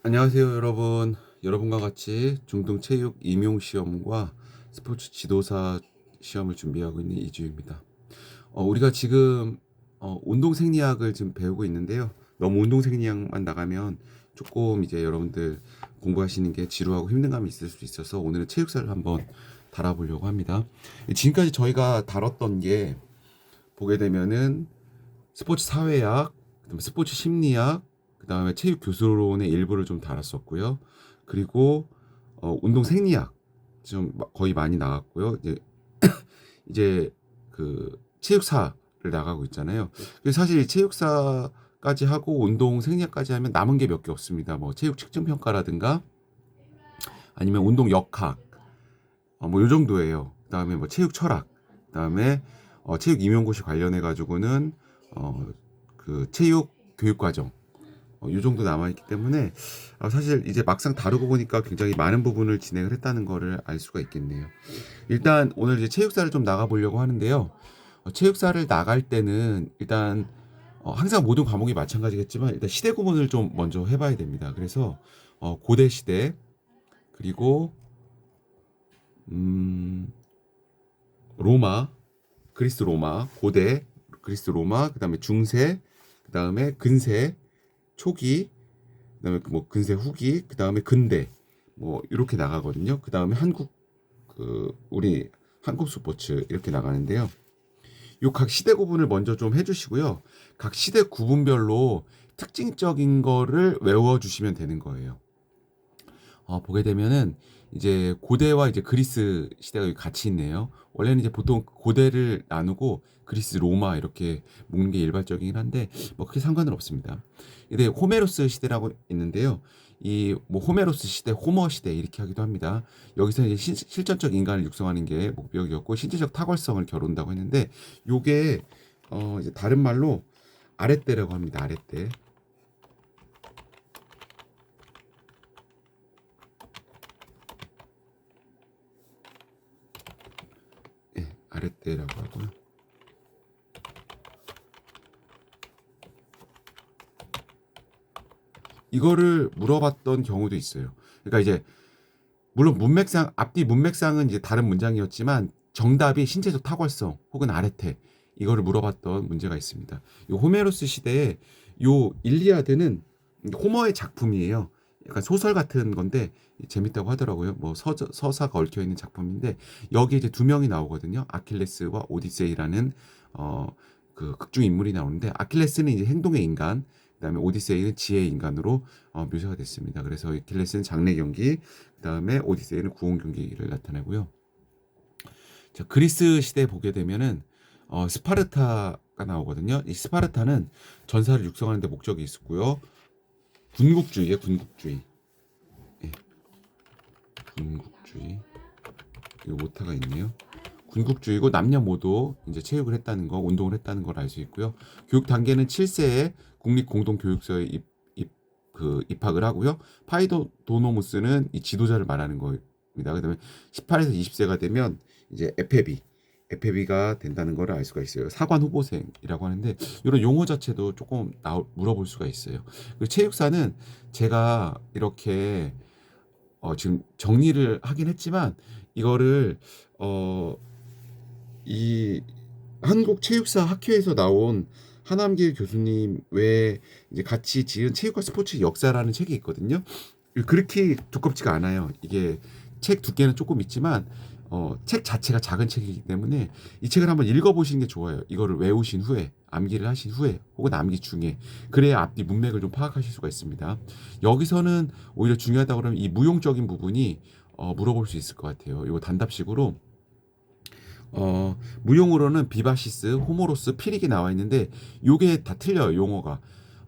안녕하세요, 여러분. 여러분과 같이 중등체육 임용시험과 스포츠 지도사 시험을 준비하고 있는 이주입니다. 우리가 지금 운동생리학을 지금 배우고 있는데요. 너무 운동생리학만 나가면 조금 이제 여러분들 공부하시는 게 지루하고 힘든 감이 있을 수 있어서 오늘은 체육사를 한번 달아보려고 합니다. 지금까지 저희가 다뤘던 게 보게 되면은 스포츠 사회학, 그다음에 스포츠 심리학, 그다음에 체육 교수론의 일부를 좀 다뤘었고요. 그리고 운동 생리학 좀 거의 많이 나갔고요. 이제 그 체육사를 나가고 있잖아요. 그래서 사실 체육사까지 하고 운동 생리학까지 하면 남은 게 몇 개 없습니다. 뭐 체육 측정 평가라든가 아니면 운동 역학 뭐 요 정도예요. 그다음에 뭐 체육 철학, 그다음에 체육 임용고시 관련해 가지고는 그 체육 교육 과정 요 정도 남아 있기 때문에 사실 이제 막상 다루고 보니까 굉장히 많은 부분을 진행을 했다는 거를 알 수가 있겠네요. 일단 오늘 이제 체육사를 좀 나가 보려고 하는데요. 체육사를 나갈 때는 일단 항상 모든 과목이 마찬가지겠지만 일단 시대 구분을 좀 먼저 해봐야 됩니다. 그래서 고대 시대, 그리고 음, 로마, 그리스 로마, 고대 그리스 로마, 그다음에 중세, 그다음에 근세, 초기, 그다음에 뭐 근세 후기, 그다음에 근대, 뭐 이렇게 나가거든요. 그다음에 한국, 우리 한국 스포츠 이렇게 나가는데요. 요 각 시대 구분을 먼저 좀 해주시고요. 각 시대 구분별로 특징적인 거를 외워주시면 되는 거예요. 보게 되면은 이제 고대와 이제 그리스 시대가 같이 있네요. 원래는 이제 보통 고대를 나누고 그리스, 로마 이렇게 묶는 게 일반적이긴 한데 뭐 크게 상관은 없습니다. 근데 호메로스 시대라고 있는데요. 이 뭐 호메로스 시대, 호머 시대 이렇게 하기도 합니다. 여기서 이제 실전적 인간을 육성하는 게 목적이었고 신체적 탁월성을 겨룬다고 했는데 요게 이제 다른 말로 아랫대라고 합니다. 아랫대. 예, 아랫대라고 하고요. 이거를 물어봤던 경우도 있어요. 그러니까 이제 물론 문맥상 앞뒤 문맥상은 이제 다른 문장이었지만 정답이 신체적 탁월성 혹은 아레테 이거를 물어봤던 문제가 있습니다. 이 호메로스 시대에 요 일리아드는 호머의 작품이에요. 약간 소설 같은 건데 재밌다고 하더라고요. 뭐 서사가 얽혀 있는 작품인데 여기 이제 두 명이 나오거든요. 아킬레스와 오디세이라는 그 극중 인물이 나오는데 아킬레스는 이제 행동의 인간, 그다음에 오디세이는 지혜의 인간으로 묘사가 됐습니다. 그래서 아킬레스는 장래 경기, 그다음에 오디세이는 구원 경기를 나타내고요. 자, 그리스 시대 보게 되면은 스파르타가 나오거든요. 이 스파르타는 전사를 육성하는 데 목적이 있었고요. 군국주의에 군국주의. 예, 군국주의. 이 오타가 있네요. 군국주의고 남녀 모두 이제 체육을 했다는 거, 운동을 했다는 걸 알 수 있고요. 교육 단계는 7세에 국립공동교육소에 입학을 하고요. 파이도노무스는 이 지도자를 말하는 겁니다. 그다음에 18에서 20세가 되면 이제 에페비가 된다는 걸 알 수가 있어요. 사관 후보생이라고 하는데 이런 용어 자체도 조금 물어볼 수가 있어요. 그리고 체육사는 제가 이렇게 지금 정리를 하긴 했지만 이거를 어, 이 한국체육사 학회에서 나온 하남길 교수님 외에 이제 같이 지은 체육과 스포츠 역사라는 책이 있거든요. 그렇게 두껍지가 않아요. 이게 책 두께는 조금 있지만 책 자체가 작은 책이기 때문에 이 책을 한번 읽어보시는 게 좋아요. 이거를 외우신 후에 암기를 하신 후에 혹은 암기 중에 그래야 앞뒤 문맥을 좀 파악하실 수가 있습니다. 여기서는 오히려 중요하다 그러면 이 무용적인 부분이 물어볼 수 있을 것 같아요. 이거 단답식으로 무용으로는 비바시스, 호모로스, 피릭이 나와 있는데 요게 다 틀려요, 용어가.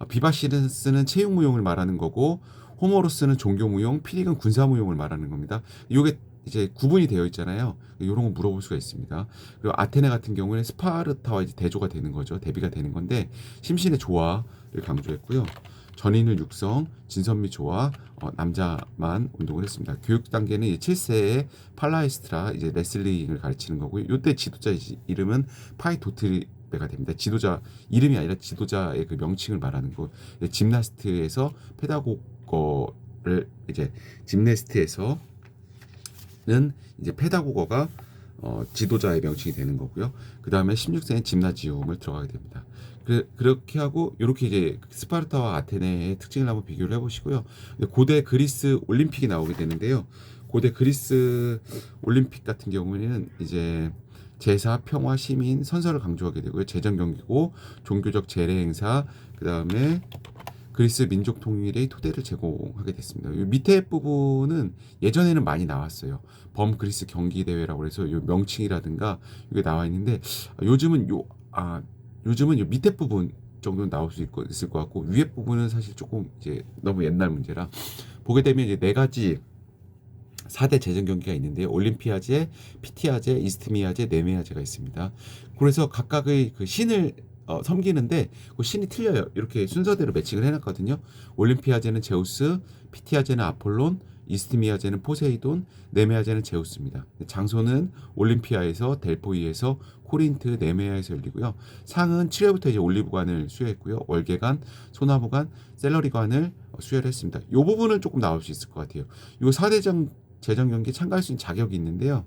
비바시스는 체육무용을 말하는 거고 호모로스는 종교무용, 피릭은 군사무용을 말하는 겁니다. 요게 이제 구분이 되어 있잖아요. 이런 거 물어볼 수가 있습니다. 그리고 아테네 같은 경우는 스파르타와 이제 대조가 되는 거죠. 대비가 되는 건데 심신의 조화를 강조했고요. 전인을 육성, 진선미 조화, 남자만 운동을 했습니다. 교육 단계는 7세에 팔라에스트라 이제 레슬링을 가르치는 거고요. 이때 지도자 이름은 파이 도트베가 됩니다. 지도자 이름이 아니라 지도자의 그 명칭을 말하는 거. 짐나스트에서 페다고거 이제 짐네스트에서는 이제 페다고거가 지도자의 명칭이 되는 거고요. 그 다음에 16세는 짐나지움을 들어가게 됩니다. 그렇게 하고 이렇게 이제 스파르타와 아테네의 특징을 한번 비교를 해보시고요. 고대 그리스 올림픽이 나오게 되는데요. 고대 그리스 올림픽 같은 경우에는 이제 제사, 평화, 시민, 선서를 강조하게 되고요. 제정 경기고 종교적 재래 행사, 그 다음에 그리스 민족 통일의 토대를 제공하게 됐습니다. 이 밑에 부분은 예전에는 많이 나왔어요. 범 그리스 경기 대회라고 해서 이 명칭이라든가 이게 나와 있는데 요즘은 요즘은 요 밑에 부분 정도는 나올 수 있을 것 같고 위에 부분은 사실 조금 이제 너무 옛날 문제라 보게 되면 이제 네 가지 4대 제전 경기가 있는데요. 올림피아제, 피티아제, 이스트미아제, 네메아제가 있습니다. 그래서 각각의 그 신을 섬기는데 그 신이 틀려요. 이렇게 순서대로 매칭을 해놨거든요. 올림피아제는 제우스, 피티아제는 아폴론, 이스트미아제는 포세이돈, 네메아제는 제우스입니다. 장소는 올림피아에서 델포이에서 코린트, 네메아에서 열리고요. 상은 7회부터 이제 올리브관을 수여했고요. 월계관, 소나무관, 셀러리관을 수여를 했습니다. 이 부분은 조금 나올 수 있을 것 같아요. 이 4대전 재정 경기에 참가할 수 있는 자격이 있는데요.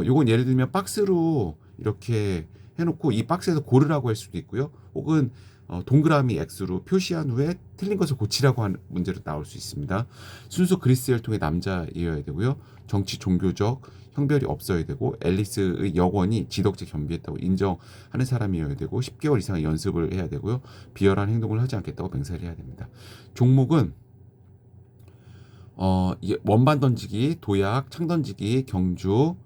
요건 예를 들면 박스로 이렇게 해놓고 이 박스에서 고르라고 할 수도 있고요. 혹은 동그라미 X로 표시한 후에 틀린 것을 고치라고 하는 문제로 나올 수 있습니다. 순수 그리스 혈통의 남자이어야 되고요. 정치 종교적 형별이 없어야 되고 앨리스의 여권이 지덕제 겸비했다고 인정하는 사람이어야 되고 10개월 이상의 연습을 해야 되고요. 비열한 행동을 하지 않겠다고 맹세를 해야 됩니다. 종목은 원반 던지기, 도약, 창 던지기, 경주,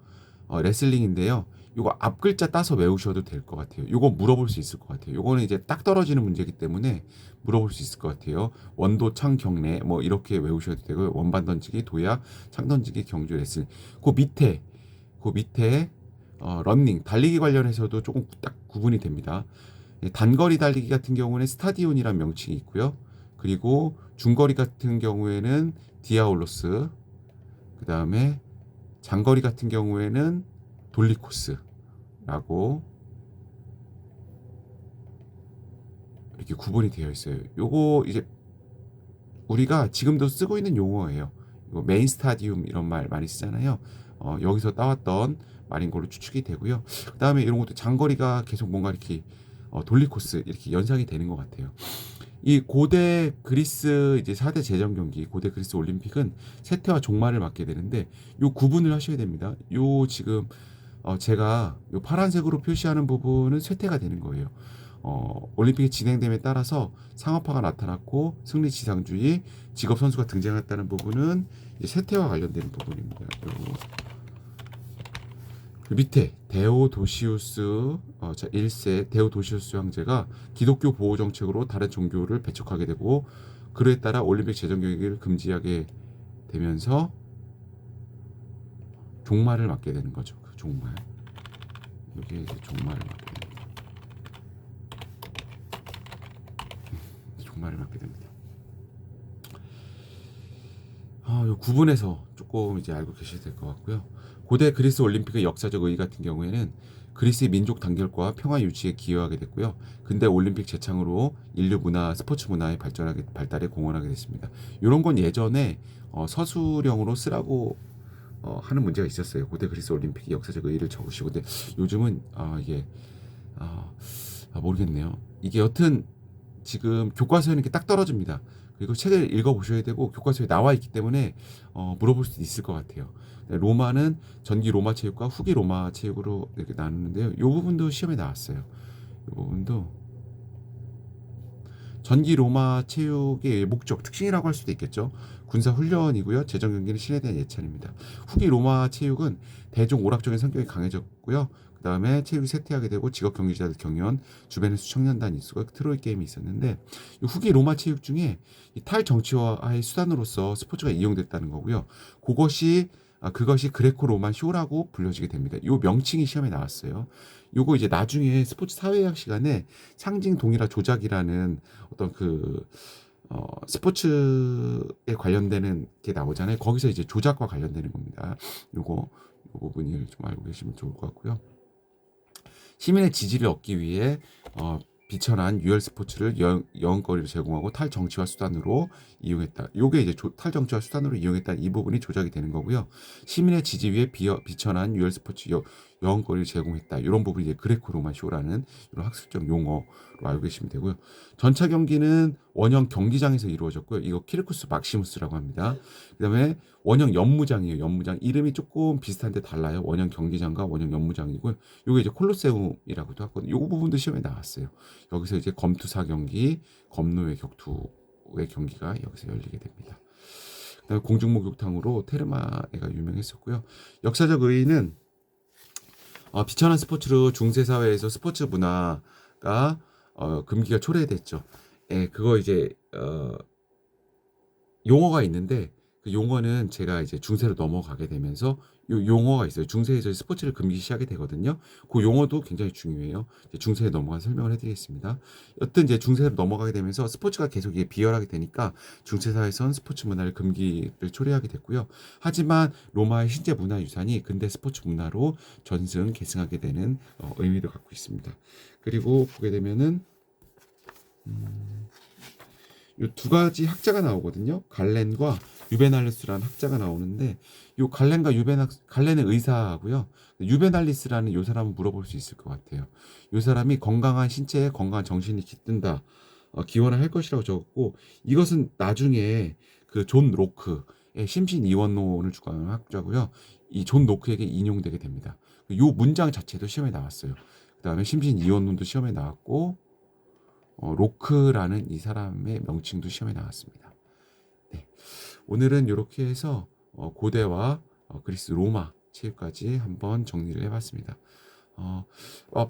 레슬링인데요. 요거 앞 글자 따서 외우셔도 될 것 같아요. 요거 물어볼 수 있을 것 같아요. 요거는 이제 딱 떨어지는 문제이기 때문에 물어볼 수 있을 것 같아요. 원도, 창, 경례 뭐 이렇게 외우셔도 되고요. 원반 던지기, 도약, 창 던지기, 경주, 레슬링. 그 밑에 러닝, 달리기 관련해서도 조금 딱 구분이 됩니다. 단거리 달리기 같은 경우는 스타디온이란 명칭이 있고요. 그리고 중거리 같은 경우에는 디아올로스, 그 다음에 장거리 같은 경우에는 돌리코스라고 이렇게 구분이 되어 있어요. 요거 이제 우리가 지금도 쓰고 있는 용어예요. 이거 메인 스타디움 이런 말 많이 쓰잖아요. 여기서 따왔던 말인 걸로 추측이 되고요. 그 다음에 이런 것도 장거리가 계속 뭔가 이렇게 돌리코스 이렇게 연상이 되는 것 같아요. 이 고대 그리스 이제 4대 제전 경기, 고대 그리스 올림픽은 세태와 종말을 맞게 되는데 요 구분을 하셔야 됩니다. 요 지금 제가 요 파란색으로 표시하는 부분은 쇠퇴가 되는 거예요. 올림픽이 진행됨에 따라서 상업화가 나타났고 승리 지상주의, 직업 선수가 등장했다는 부분은 이제 쇠퇴와 관련되는 부분입니다. 그 밑에 데오도시우스 1세 데오도시우스 황제가 기독교 보호 정책으로 다른 종교를 배척하게 되고 그에 따라 올림픽 제정 경기를 금지하게 되면서 종말을 맞게 되는 거죠. 그 종말. 여기에 이제 종말을 맞게 됩니다. 종말을 맞게 됩니다. 요 구분에서 조금 이제 알고 계셔야 될 것 같고요. 고대 그리스 올림픽의 역사적 의의 같은 경우에는 그리스의 민족 단결과 평화 유지에 기여하게 됐고요. 근대 올림픽 재창으로 인류 문화, 스포츠 문화의 발달에 공헌하게 됐습니다. 이런 건 예전에 서술형으로 쓰라고 하는 문제가 있었어요. 고대 그리스 올림픽의 역사적 의의를 적으시고, 근데 요즘은 이게 모르겠네요. 이게 여튼 지금 교과서에는 이렇게 딱 떨어집니다. 그리고 책을 읽어보셔야 되고 교과서에 나와 있기 때문에 물어볼 수도 있을 것 같아요. 로마는 전기 로마 체육과 후기 로마 체육으로 이렇게 나누는데요. 이 부분도 시험에 나왔어요. 이 부분도 전기 로마 체육의 목적, 특징이라고 할 수도 있겠죠. 군사 훈련이고요. 제정 경기는 신에 대한 예찬입니다. 후기 로마 체육은 대중 오락적인 성격이 강해졌고요. 그 다음에 체육이 쇠퇴하게 되고 직업 경기자들 경연, 주변에 수청년단 일수가 트로이 게임이 있었는데 이 후기 로마 체육 중에 이 탈정치화의 수단으로서 스포츠가 이용됐다는 거고요. 그것이 그레코 로만 쇼라고 불려지게 됩니다. 이 명칭이 시험에 나왔어요. 요거 이제 나중에 스포츠 사회학 시간에 상징 동일화 조작이라는 어떤 스포츠에 관련되는 게 나오잖아요. 거기서 이제 조작과 관련되는 겁니다. 요 부분을 좀 알고 계시면 좋을 것 같고요. 시민의 지지를 얻기 위해 비천한 유혈 스포츠를 여행거리로 제공하고 탈정치화 수단으로 이용했다. 요게 이제 탈정치화 수단으로 이용했다. 이 부분이 조작이 되는 거고요. 시민의 지지 위에 비천한 유혈 스포츠 여행거리를 제공했다. 이런 부분이 이제 그레코로만 쇼라는 이런 학술적 용어로 알고 계시면 되고요. 전차 경기는 원형 경기장에서 이루어졌고요. 이거 키르쿠스 막시무스라고 합니다. 그다음에 원형 연무장이에요. 연무장 이름이 조금 비슷한데 달라요. 원형 경기장과 원형 연무장이고요. 요게 이제 콜로세움이라고도 하거든요. 요 부분도 시험에 나왔어요. 여기서 이제 검투사 경기, 검노의 격투의 경기가 여기서 열리게 됩니다. 그다음에 공중목욕탕으로 테르마에가 유명했었고요. 역사적 의의는 비천한 스포츠로 중세 사회에서 스포츠 문화가 금기가 초래됐죠. 예, 그거 이제 용어가 있는데 그 용어는 제가 이제 중세로 넘어가게 되면서 요 용어가 있어요. 중세에서 스포츠를 금기 시작이 되거든요. 그 용어도 굉장히 중요해요. 이제 중세에 넘어가 설명을 해드리겠습니다. 여튼 이제 중세로 넘어가게 되면서 스포츠가 계속 이게 비열하게 되니까 중세 사회에선 스포츠 문화를 금기를 초래하게 됐고요. 하지만 로마의 신재 문화유산이 근대 스포츠 문화로 전승 계승하게 되는 의미도 갖고 있습니다. 그리고 보게 되면은 요 두 가지 학자가 나오거든요. 갈렌과 유베날리스라는 학자가 나오는데 요 갈렌은 의사하고요. 유베날리스라는 요 사람은 물어볼 수 있을 것 같아요. 요 사람이 건강한 신체에 건강한 정신이 깃든다. 기원을 할 것이라고 적었고 이것은 나중에 그 존 로크의 심신이원론을 주관하는 학자고요. 이 존 로크에게 인용되게 됩니다. 요 문장 자체도 시험에 나왔어요. 그다음에 심신이원론도 시험에 나왔고 로크라는 이 사람의 명칭도 시험에 나왔습니다. 네. 오늘은 이렇게 해서 고대와 그리스 로마 체육까지 한번 정리를 해봤습니다.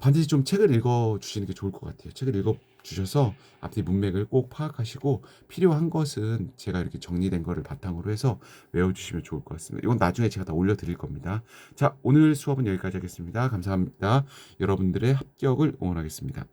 반드시 좀 책을 읽어주시는 게 좋을 것 같아요. 책을 읽어주셔서 앞뒤 문맥을 꼭 파악하시고 필요한 것은 제가 이렇게 정리된 거를 바탕으로 해서 외워주시면 좋을 것 같습니다. 이건 나중에 제가 다 올려드릴 겁니다. 자, 오늘 수업은 여기까지 하겠습니다. 감사합니다. 여러분들의 합격을 응원하겠습니다.